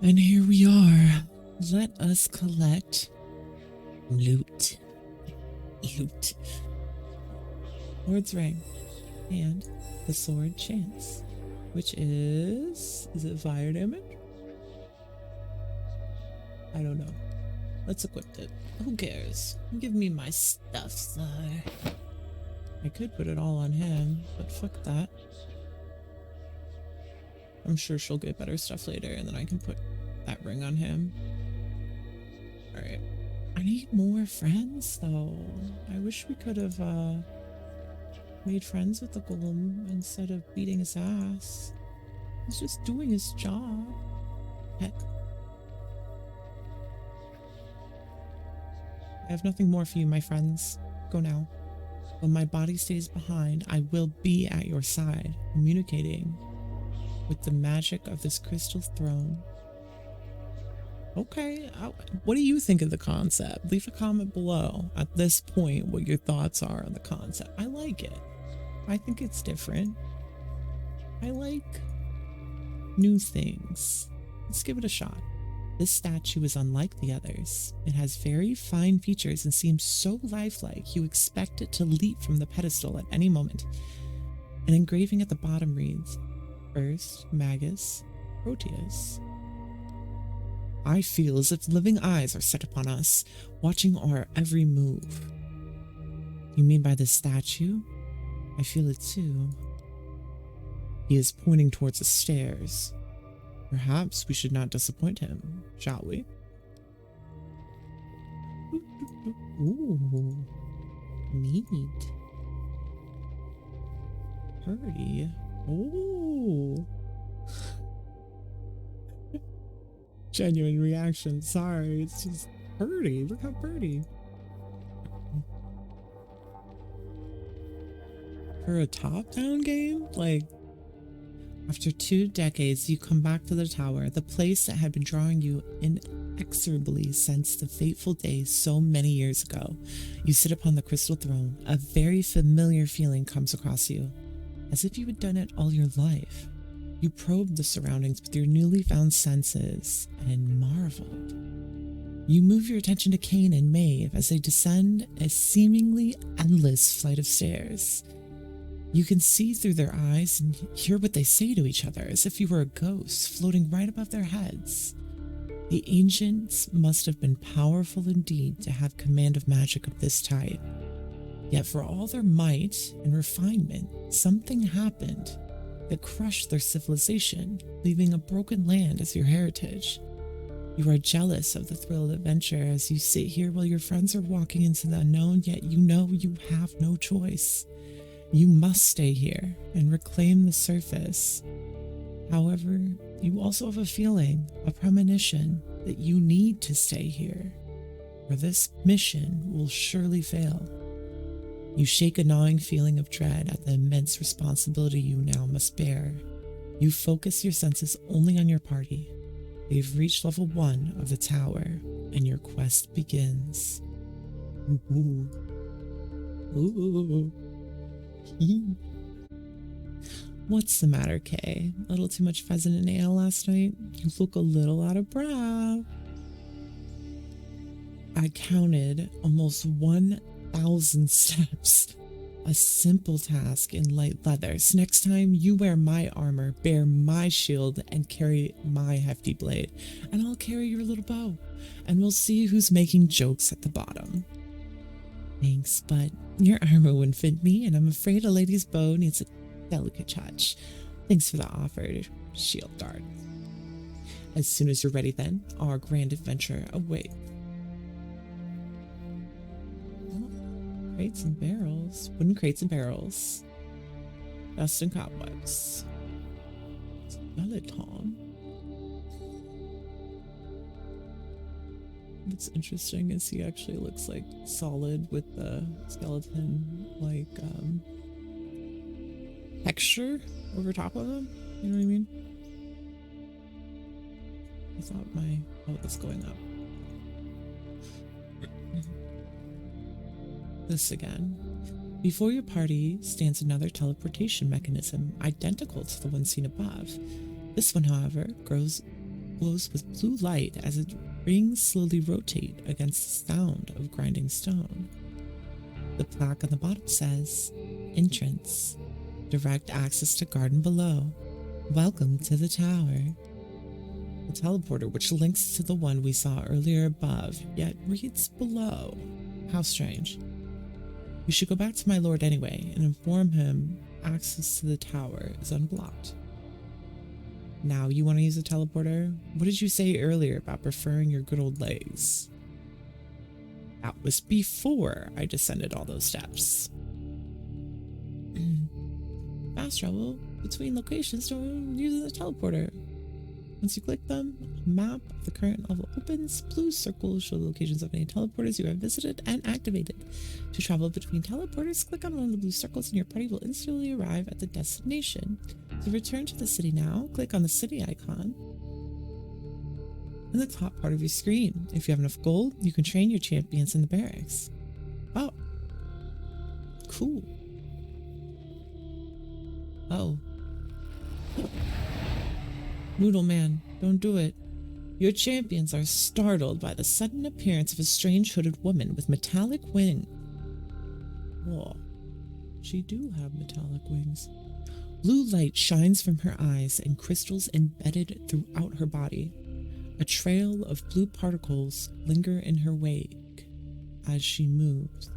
And here we are. Let us collect loot. Loot. Lord's Ring. And the Sword Chance. Which is it fire damage? I don't know. Let's equip it. Who cares? Give me my stuff, sir. I could put it all on him, but fuck that. I'm sure she'll get better stuff later, and then I can put that ring on him. Alright. I need more friends, though. I wish we could have, made friends with the golem instead of beating his ass. He's just doing his job. Heck. I have nothing more for you, my friends. Go now. When my body stays behind, I will be at your side, communicating with the magic of this crystal throne. Okay, what do you think of the concept? Leave a comment below at this point what your thoughts are on the concept. I like it. I think it's different. I like new things. Let's give it a shot. This statue is unlike the others. It has very fine features and seems so lifelike you expect it to leap from the pedestal at any moment. An engraving at the bottom reads, First Magus Proteus. I feel as if living eyes are set upon us, watching our every move. You mean by this statue? I feel it too. He is pointing towards the stairs. Perhaps we should not disappoint him, shall we? Ooh, neat. Pretty. Ooh. Genuine reaction. Sorry, it's just pretty. Look how pretty. For a top-down game? Like, after 2 decades, you come back to the tower, the place that had been drawing you inexorably since the fateful day so many years ago. You sit upon the crystal throne. A very familiar feeling comes across you, as if you had done it all your life. You probed the surroundings with your newly found senses and marveled. You move your attention to Cain and Maeve as they descend a seemingly endless flight of stairs. You can see through their eyes and hear what they say to each other as if you were a ghost floating right above their heads. The ancients must have been powerful indeed to have command of magic of this type. Yet for all their might and refinement, something happened that crushed their civilization, leaving a broken land as your heritage. You are jealous of the thrill of adventure as you sit here while your friends are walking into the unknown, yet you know you have no choice. You must stay here and reclaim the surface. However, you also have a feeling, a premonition, that you need to stay here, or this mission will surely fail. You shake a gnawing feeling of dread at the immense responsibility you now must bear. You focus your senses only on your party. They've reached level 1 of the tower, and your quest begins. Ooh. Ooh. What's the matter, Kay? A little too much pheasant and ale last night? You look a little out of breath. I counted almost 1,000 steps. A simple task in light leathers. Next time, you wear my armor, bear my shield, and carry my hefty blade. And I'll carry your little bow. And we'll see who's making jokes at the bottom. Thanks, but your armor wouldn't fit me, and I'm afraid a lady's bow needs a delicate touch. Thanks for the offer, shield guard. As soon as you're ready then, our grand adventure awaits. Crates and barrels. Wooden crates and barrels. Dust and cobwebs. Skeleton. What's interesting is he actually looks like solid with the skeleton like texture over top of him. You know what I mean? I thought my that's going up. This again. Before your party stands another teleportation mechanism identical to the one seen above. This one, however, glows with blue light as its rings slowly rotate against the sound of grinding stone. The plaque on the bottom says, "Entrance. Direct access to garden below. Welcome to the tower." The teleporter, which links to the one we saw earlier above, yet reads below. How strange. We should go back to my lord anyway and inform him access to the tower is unblocked. Now you want to use a teleporter? What did you say earlier about preferring your good old legs? That was before I descended all those steps. Fast travel between locations to use the teleporter. Once you click them, a map of the current level opens. Blue circles show the locations of any teleporters you have visited and activated. To travel between teleporters, click on one of the blue circles and your party will instantly arrive at the destination. To return to the city now, click on the city icon in the top part of your screen. If you have enough gold, you can train your champions in the barracks. Oh. Cool. Oh. Noodle man, don't do it. Your champions are startled by the sudden appearance of a strange hooded woman with metallic wings. Whoa. She do have metallic wings. Blue light shines from her eyes and crystals embedded throughout her body. A trail of blue particles linger in her wake as she moves.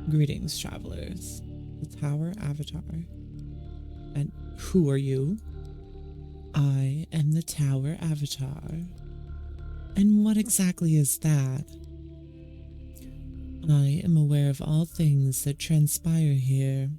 Greetings, travelers. The Tower Avatar. And who are you? I am the Tower Avatar. And what exactly is that? I am aware of all things that transpire here.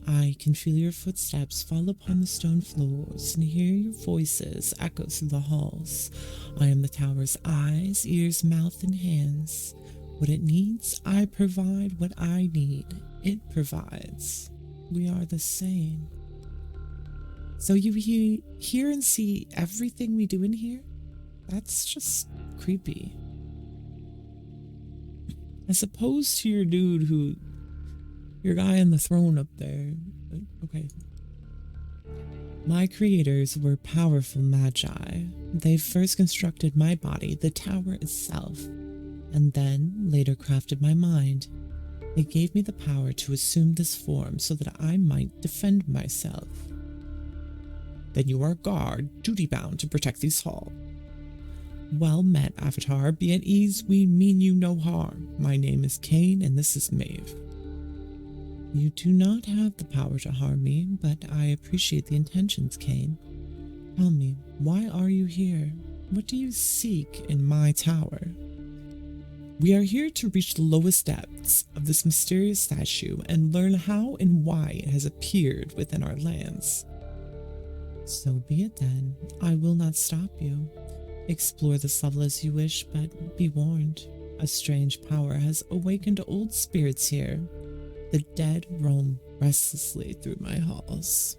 I can feel your footsteps fall upon the stone floors and hear your voices echo through the halls. I am the tower's eyes, ears, mouth, and hands. What it needs, I provide. What I need, it provides. We are the same. So you hear and see everything we do in here? That's just creepy. As opposed to your dude your guy on the throne up there. Okay. My creators were powerful magi. They first constructed my body, the tower itself, and then later crafted my mind. They gave me the power to assume this form so that I might defend myself. Then you are a guard, duty-bound to protect these halls. Well met, Avatar. Be at ease, we mean you no harm. My name is Kane, and this is Maeve. You do not have the power to harm me, but I appreciate the intentions, Kane. Tell me, why are you here? What do you seek in my tower? We are here to reach the lowest depths of this mysterious statue and learn how and why it has appeared within our lands. So be it then. I will not stop you. Explore this level as you wish, but be warned. A strange power has awakened old spirits here. The dead roam restlessly through my halls.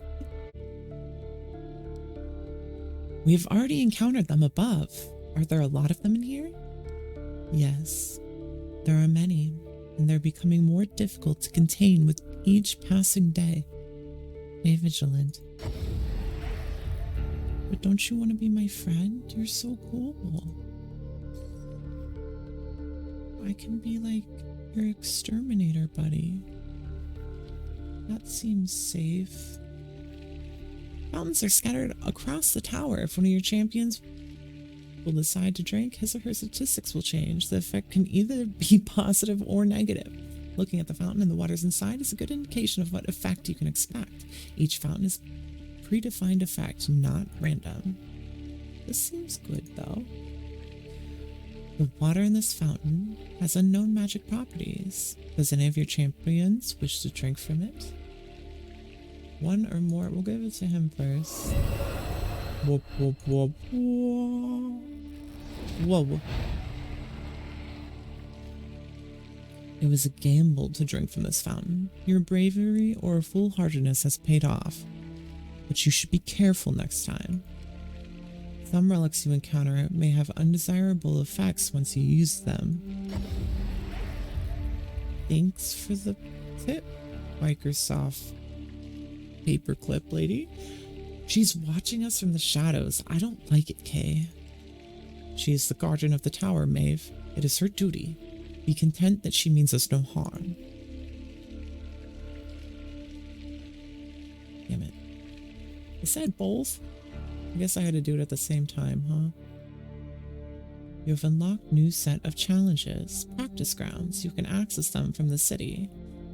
We have already encountered them above. Are there a lot of them in here? Yes, there are many, and they're becoming more difficult to contain with each passing day. Stay vigilant. But don't you want to be my friend? You're so cool. I can be like your exterminator buddy. That seems safe. Fountains are scattered across the tower. If one of your champions will decide to drink, his or her statistics will change. The effect can either be positive or negative. Looking at the fountain and the waters inside is a good indication of what effect you can expect. Each fountain is predefined effect, not random. This seems good, though. The water in this fountain has unknown magic properties. Does any of your champions wish to drink from it? One or more. We'll give it to him first. Whoop, whoop, whoop, whoop. Whoa. It was a gamble to drink from this fountain. Your bravery or foolhardiness has paid off, but you should be careful next time. Some relics you encounter may have undesirable effects once you use them. Thanks for the tip, Microsoft paperclip lady. She's watching us from the shadows. I don't like it, Kay. She is the guardian of the tower, Maeve. It is her duty. Be content that she means us no harm. Damn it. I said both. I guess I had to do it at the same time, huh? You have unlocked new set of challenges, practice grounds. You can access them from the city.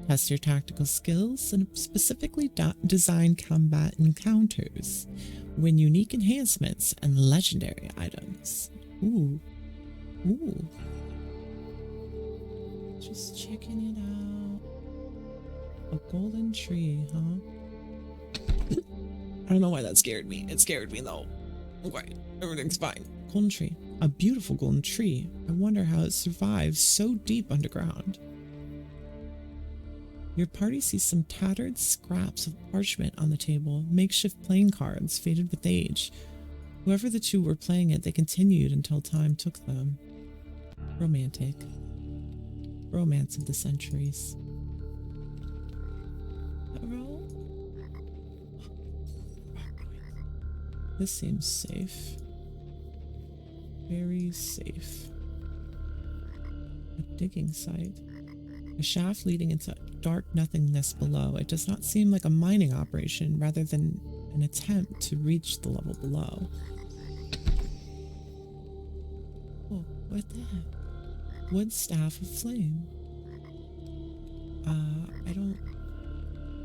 Test your tactical skills and specifically design combat encounters. Win unique enhancements and legendary items. Ooh. Ooh. Just checking it out. A golden tree, huh? I don't know why that scared me. It scared me though. Okay, everything's fine. Golden tree. A beautiful golden tree. I wonder how it survives so deep underground. Your party sees some tattered scraps of parchment on the table, makeshift playing cards faded with age. Whoever the two were playing it, they continued until time took them. Romantic. Romance of the centuries. This seems safe. Very safe. A digging site. A shaft leading into dark nothingness below. It does not seem like a mining operation, rather than an attempt to reach the level below. Oh, what the heck? Wood staff of flame. I don't...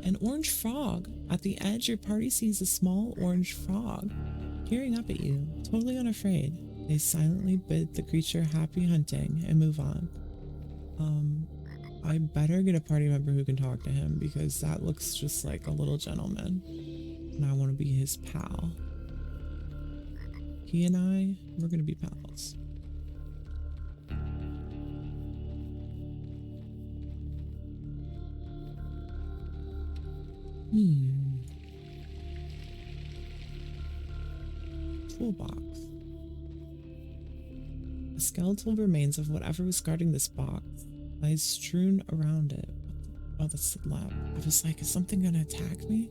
An orange frog. At the edge, your party sees a small orange frog peering up at you, totally unafraid. They silently bid the creature happy hunting and move on. I better get a party member who can talk to him, because that looks just like a little gentleman, and I want to be his pal. He and we're gonna be pals. Toolbox. The skeletal remains of whatever was guarding this box lies strewn around it. Oh, that's the lab. I was like, is something gonna attack me?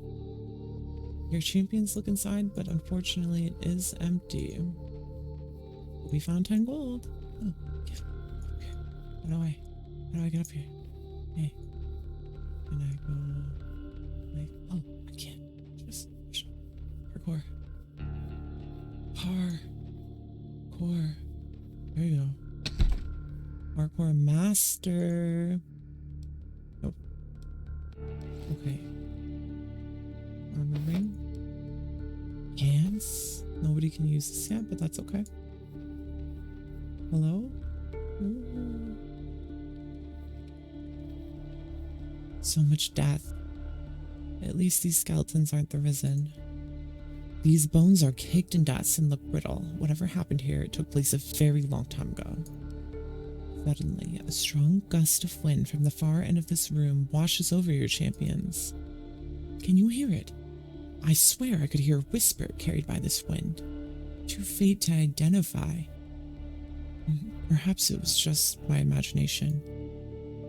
Your champions look inside, but unfortunately it is empty. We found 10 gold. Oh, get up here. How do I get up here? Hey. Can I go like, oh, I can't. Just parkour. Parkour. There you go. Parkour master. Nope. Okay. Armor ring. Hands. Nobody can use this yet, but that's okay. Hello? Ooh. So much death. At least these skeletons aren't the risen. These bones are caked in dust and look brittle. Whatever happened here, it took place a very long time ago. Suddenly, a strong gust of wind from the far end of this room washes over your champions. Can you hear it? I swear I could hear a whisper carried by this wind. Too faint to identify. Perhaps it was just my imagination.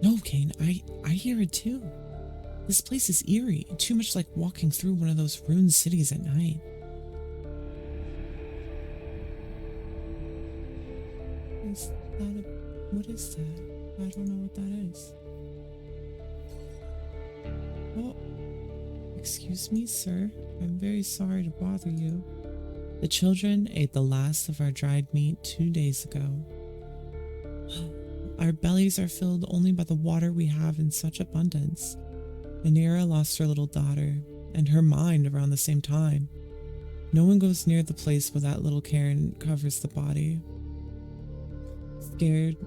No, Kane, I hear it too. This place is eerie, too much like walking through one of those ruined cities at night. What is that? I don't know what that is. Oh, excuse me, sir. I'm very sorry to bother you. The children ate the last of our dried meat 2 days ago. Our bellies are filled only by the water we have in such abundance. Anira lost her little daughter, and her mind around the same time. No one goes near the place where that little cairn covers the body. Scared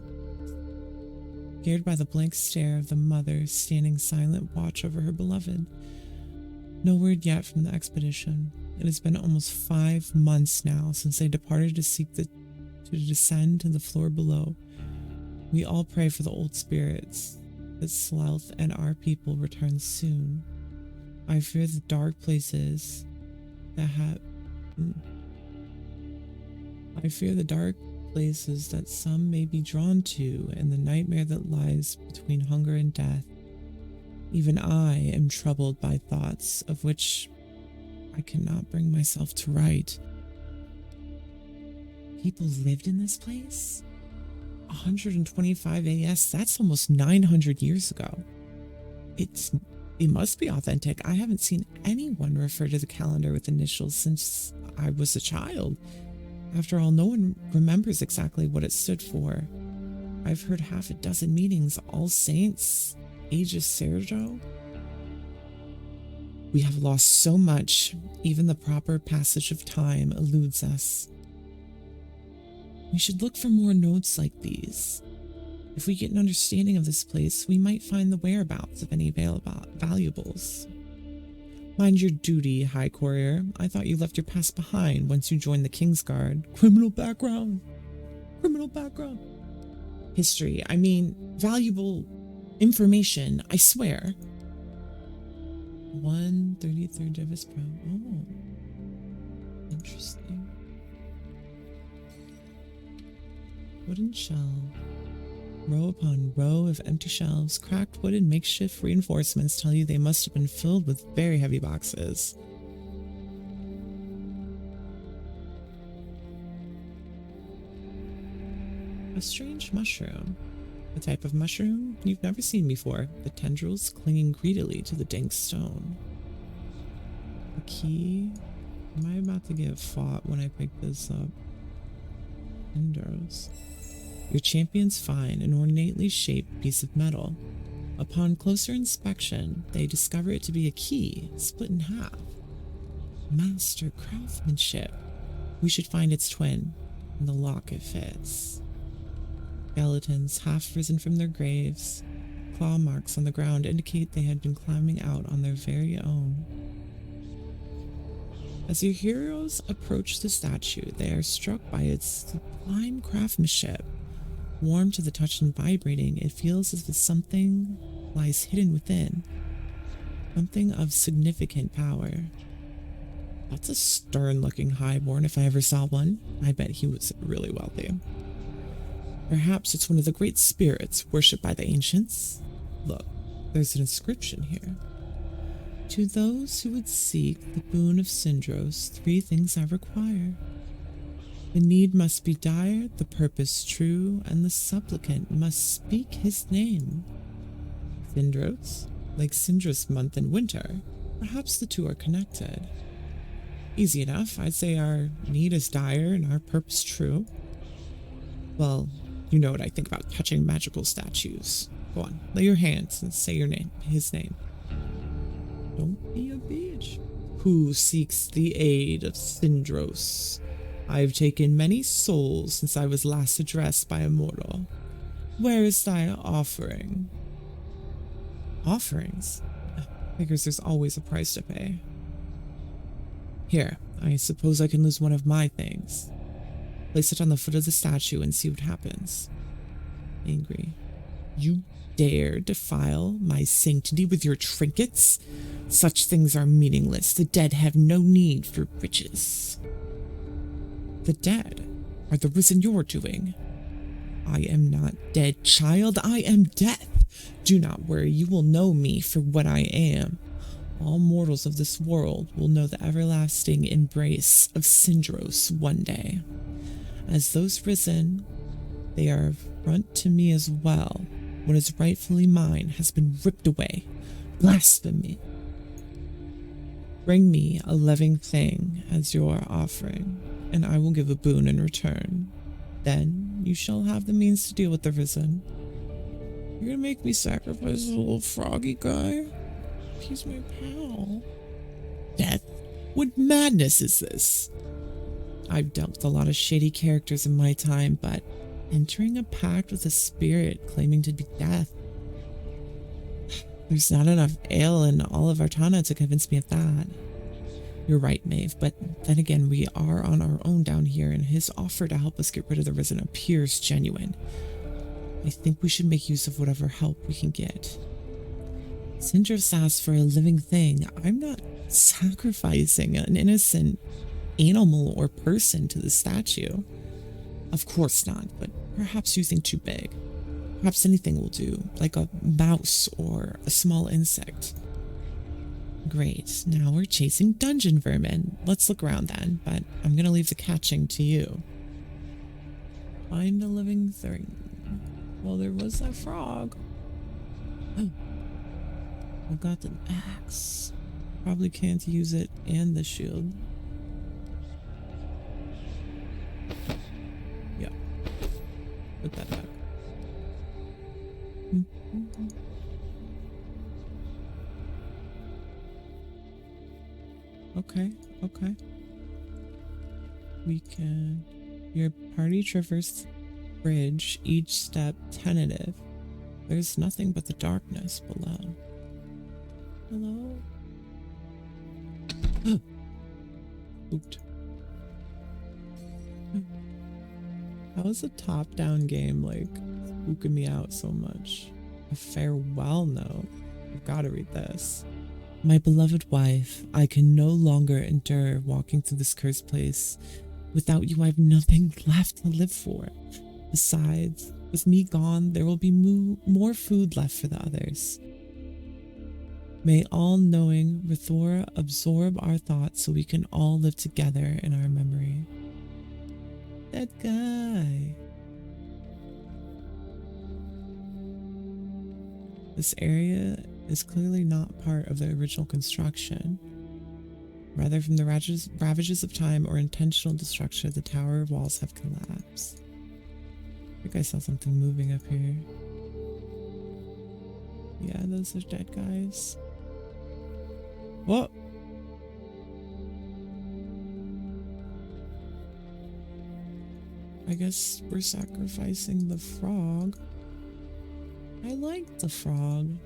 by the blank stare of the mother standing silent watch over her beloved. No word yet from the expedition. It has been almost 5 months now since they departed to descend to the floor below. We all pray for the old spirits, that Sloth and our people return soon. I fear the dark places that some may be drawn to, and the nightmare that lies between hunger and death. Even I am troubled by thoughts of which I cannot bring myself to write. People lived in this place? 125 AS, that's almost 900 years ago. It must be authentic. I haven't seen anyone refer to the calendar with initials since I was a child. After all, no one remembers exactly what it stood for. I've heard half a dozen meanings, All Saints, Aegis Sergio. We have lost so much, even the proper passage of time eludes us. We should look for more notes like these. If we get an understanding of this place, we might find the whereabouts of any valuables. Mind your duty, High Courier. I thought you left your past behind once you joined the King's Guard. Criminal background. Criminal background. History. I mean, valuable information, I swear. 133rd Devis Pro. Oh. Interesting. Wooden shelf. Row upon row of empty shelves, cracked wood and makeshift reinforcements tell you they must have been filled with very heavy boxes. A strange mushroom. A type of mushroom you've never seen before, the tendrils clinging greedily to the dank stone. A key? Am I about to get fought when I pick this up? Tendrils. Your champions find an ornately shaped piece of metal. Upon closer inspection, they discover it to be a key, split in half. Master craftsmanship. We should find its twin, and the lock it fits. Skeletons half risen from their graves. Claw marks on the ground indicate they had been climbing out on their very own. As your heroes approach the statue, they are struck by its sublime craftsmanship. Warm to the touch and vibrating, it feels as if something lies hidden within. Something of significant power. That's a stern-looking highborn if I ever saw one. I bet he was really wealthy. Perhaps it's one of the great spirits worshipped by the ancients. Look, there's an inscription here. To those who would seek the boon of Syndros, 3 things I require. The need must be dire, the purpose true, and the supplicant must speak his name. Syndros? Like Syndros month in winter. Perhaps the two are connected. Easy enough. I'd say our need is dire and our purpose true. Well, you know what I think about touching magical statues. Go on, lay your hands and say your name, his name. Don't be a bitch. Who seeks the aid of Syndros? I've taken many souls since I was last addressed by a mortal. Where is thy offering? Offerings? Figures there's always a price to pay. Here, I suppose I can lose one of my things. Place it on the foot of the statue and see what happens. Angry. You dare defile my sanctity with your trinkets? Such things are meaningless. The dead have no need for riches. The dead are the risen you're doing. I am not dead, child. I am death. Do not worry. You will know me for what I am. All mortals of this world will know the everlasting embrace of Syndros one day. As those risen, they are front to me as well. What is rightfully mine has been ripped away. Blasphemy. Bring me a living thing as your offering, and I will give a boon in return. Then you shall have the means to deal with the risen. You're gonna make me sacrifice a little froggy guy? He's my pal. Death? What madness is this? I've dealt with a lot of shady characters in my time, but entering a pact with a spirit claiming to be death. There's not enough ale in all of Artana to convince me of that. You're right, Maeve, but then again, we are on our own down here, and his offer to help us get rid of the risen appears genuine. I think we should make use of whatever help we can get. Syndros asks for a living thing. I'm not sacrificing an innocent animal or person to the statue. Of course not, but perhaps you think too big. Perhaps anything will do, like a mouse or a small insect. Great, now we're chasing dungeon vermin. Let's look around then, but I'm gonna leave the catching to you. Find a living thing. Well, there was that frog. Oh, I got the axe. Probably can't use it and the shield. Yeah. Put that back. Okay, okay. We can... Your party traversed bridge, each step tentative. There's nothing but the darkness below. Hello? Spooked. How is a top-down game, like, spooking me out so much? A farewell note. I've got to read this. My beloved wife, I can no longer endure walking through this cursed place. Without you, I have nothing left to live for. Besides, with me gone, there will be more food left for the others. May all-knowing Rithora absorb our thoughts so we can all live together in our memory. That guy. This area is clearly not part of the original construction. Rather, from the ravages of time or intentional destruction, the tower walls have collapsed. I think I saw something moving up here. Yeah, those are dead guys. Whoa! I guess we're sacrificing the frog. I like the frog.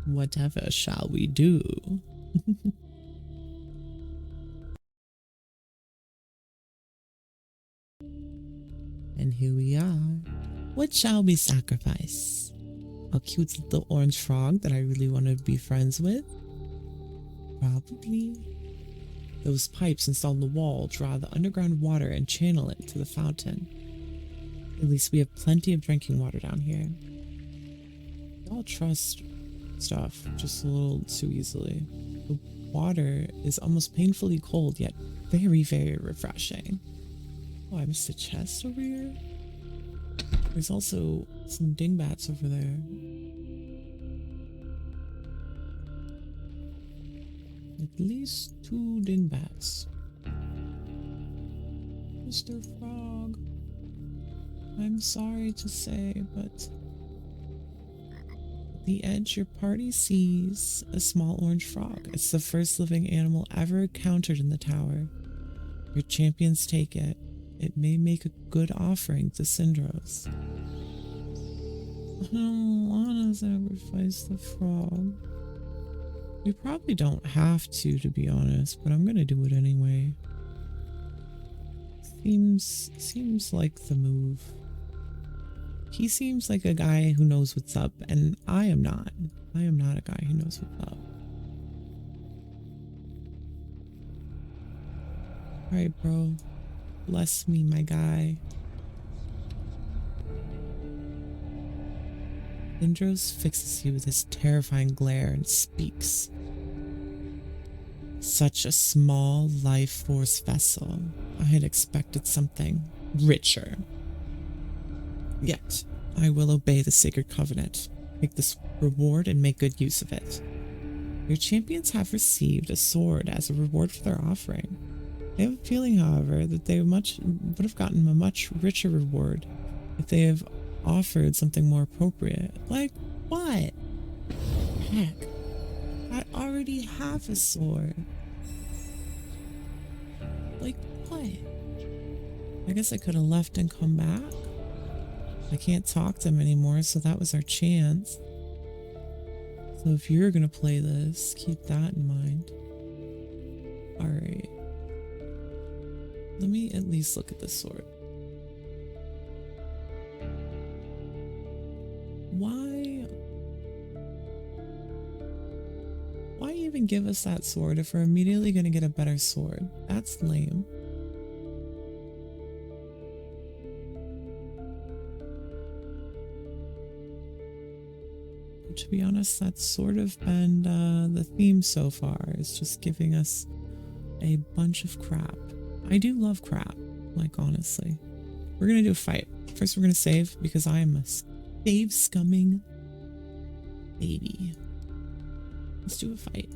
Whatever shall we do? And here we are. What shall we sacrifice? A cute little orange frog that I really want to be friends with? Probably. Those pipes installed in the wall draw the underground water and channel it to the fountain. At least we have plenty of drinking water down here. Y'all trust stuff just a little too easily. The water is almost painfully cold, yet very, very refreshing. Oh, I missed a chest over here? There's also some dingbats over there. At least 2 dingbats. Mr. Frog, I'm sorry to say, but at the edge your party sees a small orange frog. It's the first living animal ever encountered in the tower. Your champions take it. It may make a good offering to Syndros. I don't want to sacrifice the frog. We probably don't have to be honest, but I'm gonna do it anyway. Seems like the move. He seems like a guy who knows what's up, and I am not. I am not a guy who knows what's up. Alright, bro. Bless me, my guy. Syndros fixes you with his terrifying glare and speaks. Such a small life force vessel. I had expected something richer. Yet, I will obey the sacred covenant, take this reward and make good use of it. Your champions have received a sword as a reward for their offering. I have a feeling, however, that they would have gotten a much richer reward if they have offered something more appropriate. Like what? Heck, I already have a sword. Like what? I guess I could have left and come back. I can't talk to them anymore, so that was our chance. So if you're gonna play this, keep that in mind. Alright. Let me at least look at this sword. Why even give us that sword if we're immediately going to get a better sword? That's lame. To be honest, that's sort of been the theme so far, is just giving us a bunch of crap. I do love crap, like, honestly. We're gonna do a fight. First, we're gonna save, because I am a save scumming baby. Let's do a fight.